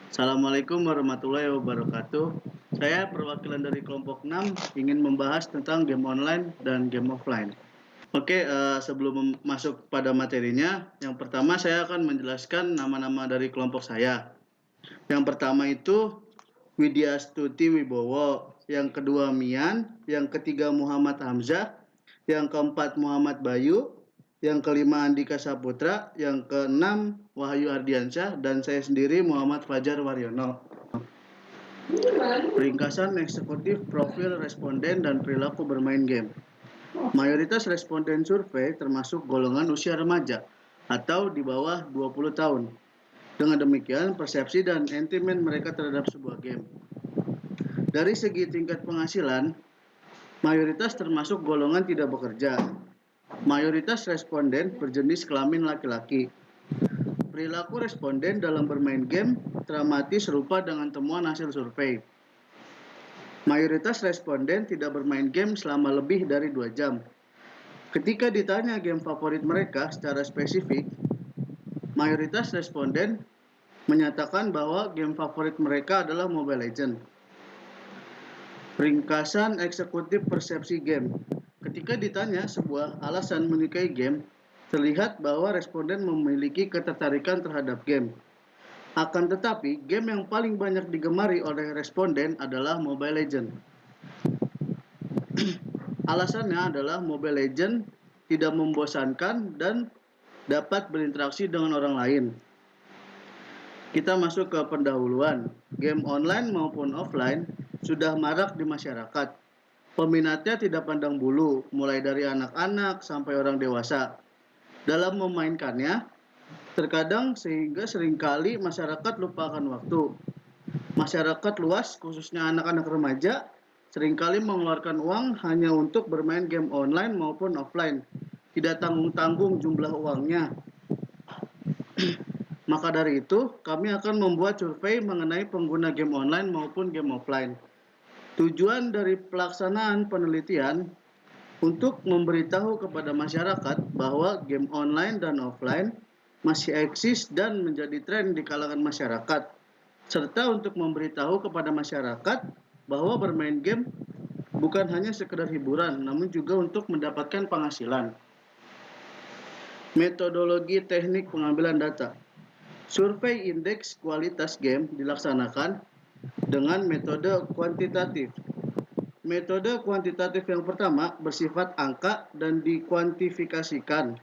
Assalamualaikum warahmatullahi wabarakatuh. Saya perwakilan dari kelompok 6 ingin membahas tentang game online dan game offline. Oke, sebelum masuk pada materinya, yang pertama saya akan menjelaskan nama-nama dari kelompok saya. Yang pertama itu Widya Stuti Wibowo, yang kedua Mian, yang ketiga Muhammad Hamzah, yang keempat Muhammad Bayu, yang kelima Andika Saputra, yang keenam Wahyu Ardiansyah, dan saya sendiri Muhammad Fajar Waryono. Ringkasan eksekutif profil responden dan perilaku bermain game. Mayoritas responden survei termasuk golongan usia remaja atau di bawah 20 tahun. Dengan demikian, persepsi dan sentimen mereka terhadap sebuah game. Dari segi tingkat penghasilan, mayoritas termasuk golongan tidak bekerja. Mayoritas responden berjenis kelamin laki-laki. Perilaku responden dalam bermain game teramati serupa dengan temuan hasil survei. Mayoritas responden tidak bermain game selama lebih dari 2 jam. Ketika ditanya game favorit mereka secara spesifik, mayoritas responden menyatakan bahwa game favorit mereka adalah Mobile Legends. Ringkasan eksekutif persepsi game. Ketika ditanya sebuah alasan menyukai game, terlihat bahwa responden memiliki ketertarikan terhadap game. Akan tetapi, game yang paling banyak digemari oleh responden adalah Mobile Legends. Alasannya adalah Mobile Legends tidak membosankan dan dapat berinteraksi dengan orang lain. Kita masuk ke pendahuluan. Game online maupun offline sudah marak di masyarakat. Peminatnya tidak pandang bulu, mulai dari anak-anak sampai orang dewasa. Dalam memainkannya, terkadang sehingga seringkali masyarakat lupakan waktu. Masyarakat luas, khususnya anak-anak remaja, seringkali mengeluarkan uang hanya untuk bermain game online maupun offline. Tidak tanggung-tanggung jumlah uangnya. Maka dari itu, kami akan membuat survei mengenai pengguna game online maupun game offline. Tujuan dari pelaksanaan penelitian untuk memberitahu kepada masyarakat bahwa game online dan offline masih eksis dan menjadi tren di kalangan masyarakat, serta untuk memberitahu kepada masyarakat bahwa bermain game bukan hanya sekedar hiburan, namun juga untuk mendapatkan penghasilan. Metodologi teknik pengambilan data. Survei indeks kualitas game dilaksanakan dengan metode kuantitatif. Metode kuantitatif yang pertama bersifat angka dan dikuantifikasikan,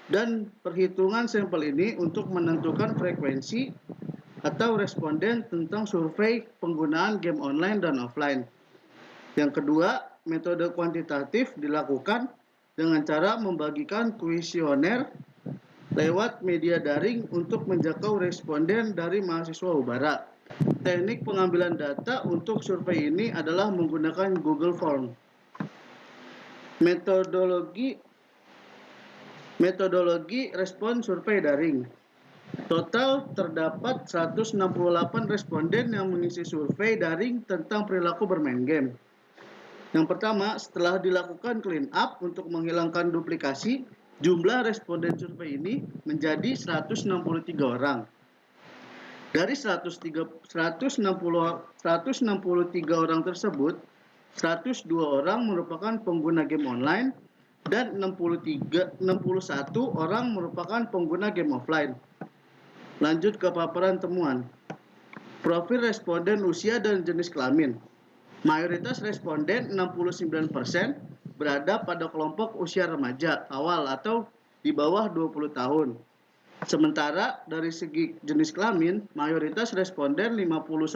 dan perhitungan sampel ini untuk menentukan frekuensi atau responden tentang survei penggunaan game online dan offline. Yang kedua, metode kuantitatif dilakukan dengan cara membagikan kuesioner lewat media daring untuk menjangkau responden dari mahasiswa ubara. Teknik pengambilan data untuk survei ini adalah menggunakan Google Form. Metodologi respon survei daring. Total terdapat 168 responden yang mengisi survei daring tentang perilaku bermain game. Yang pertama, setelah dilakukan clean up untuk menghilangkan duplikasi, jumlah responden survei ini menjadi 163 orang. Dari 163 orang tersebut, 102 orang merupakan pengguna game online dan 61 orang merupakan pengguna game offline. Lanjut ke paparan temuan. Profil responden usia dan jenis kelamin. Mayoritas responden 69% berada pada kelompok usia remaja awal atau di bawah 20 tahun. Sementara dari segi jenis kelamin, mayoritas responden 51%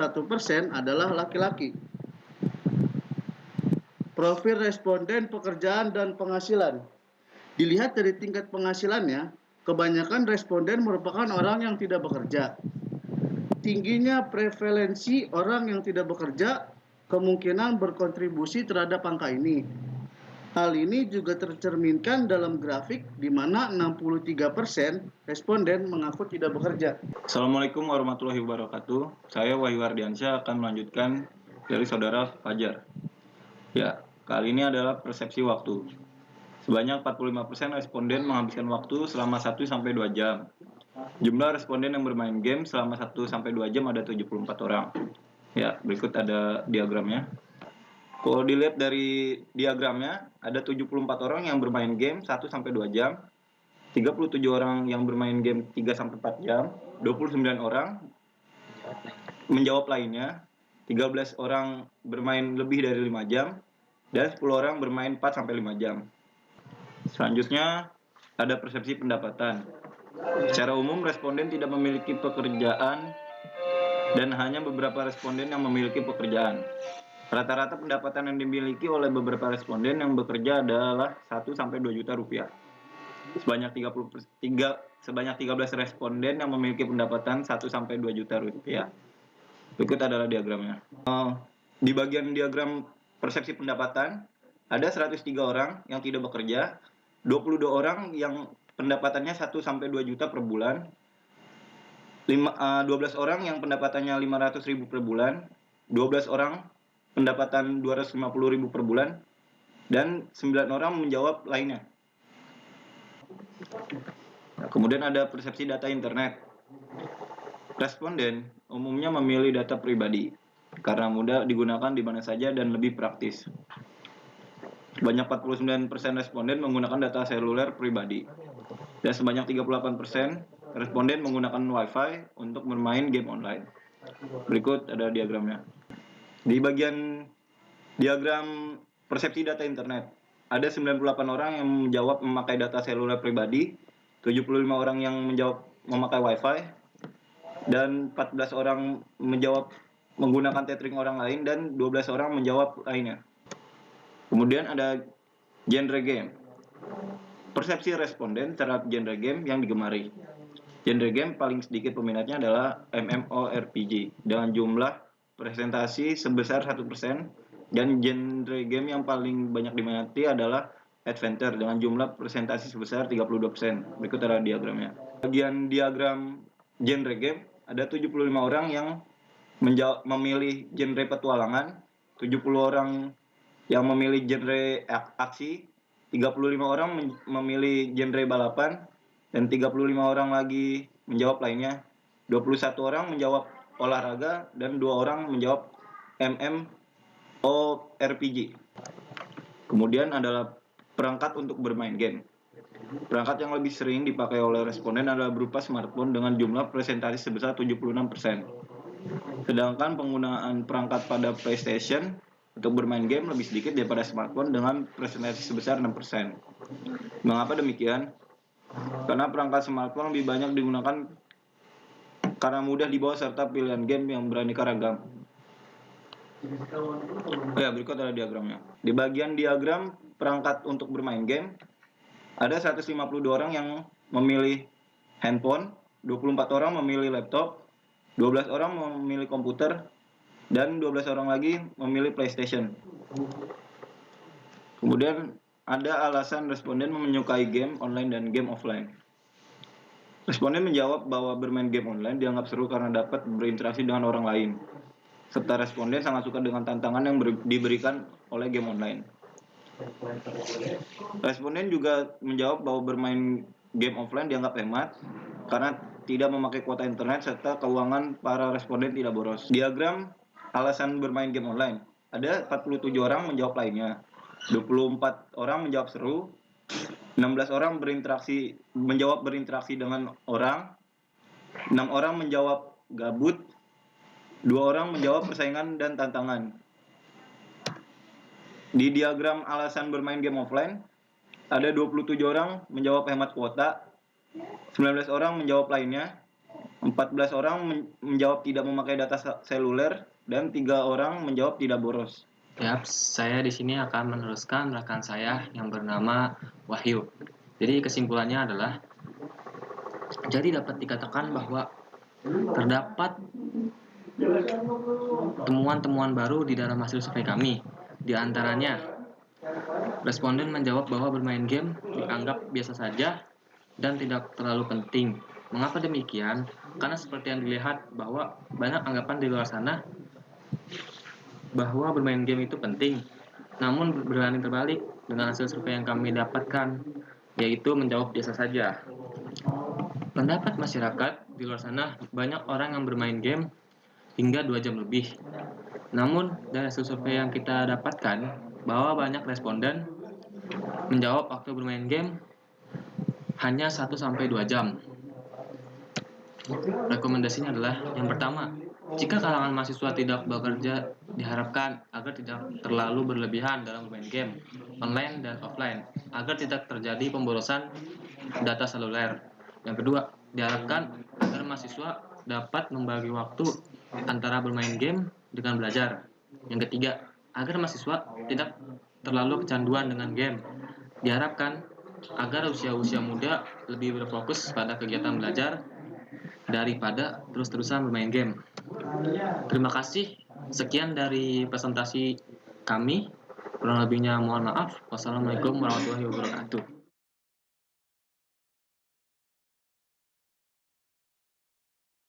adalah laki-laki. Profil responden pekerjaan dan penghasilan. Dilihat dari tingkat penghasilannya, kebanyakan responden merupakan orang yang tidak bekerja. Tingginya prevalensi orang yang tidak bekerja kemungkinan berkontribusi terhadap angka ini. Hal ini juga tercerminkan dalam grafik di mana 63% responden mengaku tidak bekerja. Assalamualaikum warahmatullahi wabarakatuh. Saya Wahyu Ardiansyah akan melanjutkan dari saudara Fajar. Ya, kali ini adalah persepsi waktu. Sebanyak 45% responden menghabiskan waktu selama 1-2 jam. Jumlah responden yang bermain game selama 1-2 jam ada 74 orang. Ya, berikut ada diagramnya. Kalau dilihat dari diagramnya, ada 74 orang yang bermain game 1-2 jam, 37 orang yang bermain game 3-4 jam, 29 orang menjawab lainnya, 13 orang bermain lebih dari 5 jam, dan 10 orang bermain 4-5 jam. Selanjutnya, ada persepsi pendapatan. Secara umum, responden tidak memiliki pekerjaan dan hanya beberapa responden yang memiliki pekerjaan. Rata-rata pendapatan yang dimiliki oleh beberapa responden yang bekerja adalah 1-2 juta rupiah. Sebanyak 13 responden yang memiliki pendapatan 1-2 juta rupiah. Berikut adalah diagramnya. Di bagian diagram persepsi pendapatan, ada 103 orang yang tidak bekerja, 22 orang yang pendapatannya 1-2 juta per bulan, 12 orang yang pendapatannya 500.000 per bulan, 12 orang pendapatan 250.000 per bulan, dan 9 orang menjawab lainnya. Nah, kemudian ada persepsi data internet. Responden umumnya memilih data pribadi karena mudah digunakan di mana saja dan lebih praktis. Sebanyak 49% responden menggunakan data seluler pribadi, dan sebanyak 38% responden menggunakan Wi-Fi untuk bermain game online. Berikut ada diagramnya. Di bagian diagram persepsi data internet, ada 98 orang yang menjawab memakai data seluler pribadi, 75 orang yang menjawab memakai Wi-Fi, dan 14 orang menjawab menggunakan tethering orang lain, dan 12 orang menjawab lainnya. Kemudian ada genre game. Persepsi responden terhadap genre game yang digemari. Genre game paling sedikit peminatnya adalah MMORPG dengan jumlah presentasi sebesar 1%, dan genre game yang paling banyak diminati adalah adventure dengan jumlah presentasi sebesar 32%. Berikut adalah diagramnya. Bagian diagram genre game, ada 75 orang yang memilih genre petualangan, 70 orang yang memilih genre aksi, 35 orang memilih genre balapan, dan 35 orang lagi menjawab lainnya. 21 orang menjawab olahraga, dan 2 orang menjawab MMORPG. Kemudian adalah perangkat untuk bermain game. Perangkat yang lebih sering dipakai oleh responden adalah berupa smartphone dengan jumlah presentasi sebesar 76%. Sedangkan penggunaan perangkat pada PlayStation untuk bermain game lebih sedikit daripada smartphone dengan presentasi sebesar 6%. Mengapa demikian? Karena perangkat smartphone lebih banyak digunakan karena mudah dibawa serta pilihan game yang beraneka ragam. Ya, berikut adalah diagramnya. Di bagian diagram perangkat untuk bermain game, ada 152 orang yang memilih handphone, 24 orang memilih laptop, 12 orang memilih komputer, dan 12 orang lagi memilih PlayStation. Kemudian ada alasan responden menyukai game online dan game offline. Responden menjawab bahwa bermain game online dianggap seru karena dapat berinteraksi dengan orang lain, serta responden sangat suka dengan tantangan yang diberikan oleh game online. Responden juga menjawab bahwa bermain game offline dianggap hemat karena tidak memakai kuota internet serta keuangan para responden tidak boros. Diagram alasan bermain game online. Ada 47 orang menjawab lainnya. 24 orang menjawab seru. 16 orang menjawab berinteraksi dengan orang. 6 orang menjawab gabut. 2 orang menjawab persaingan dan tantangan. Di diagram alasan bermain game offline, ada 27 orang menjawab hemat kuota. 19 orang menjawab lainnya. 14 orang menjawab tidak memakai data seluler, dan 3 orang menjawab tidak boros. Yap, saya di sini akan meneruskan rekan saya yang bernama Wahyu. Jadi kesimpulannya adalah, jadi dapat dikatakan bahwa terdapat temuan-temuan baru di dalam hasil survei kami. Di antaranya, responden menjawab bahwa bermain game dianggap biasa saja dan tidak terlalu penting. Mengapa demikian? Karena seperti yang dilihat bahwa banyak anggapan di luar sana bahwa bermain game itu penting. Namun berbanding terbalik dengan hasil survei yang kami dapatkan, yaitu menjawab biasa saja. Pendapat masyarakat di luar sana, banyak orang yang bermain game hingga 2 jam lebih. Namun, dari hasil survei yang kita dapatkan, bahwa banyak responden menjawab waktu bermain game hanya 1-2 jam. Rekomendasinya adalah yang pertama, jika kalangan mahasiswa tidak bekerja, diharapkan agar tidak terlalu berlebihan dalam bermain game online dan offline, agar tidak terjadi pemborosan data seluler. Yang kedua, diharapkan agar mahasiswa dapat membagi waktu antara bermain game dengan belajar. Yang ketiga, agar mahasiswa tidak terlalu kecanduan dengan game. Diharapkan agar usia-usia muda lebih berfokus pada kegiatan belajar daripada terus-terusan bermain game. Terima kasih. Sekian dari presentasi kami. Kurang lebihnya mohon maaf. Wassalamualaikum warahmatullahi wabarakatuh.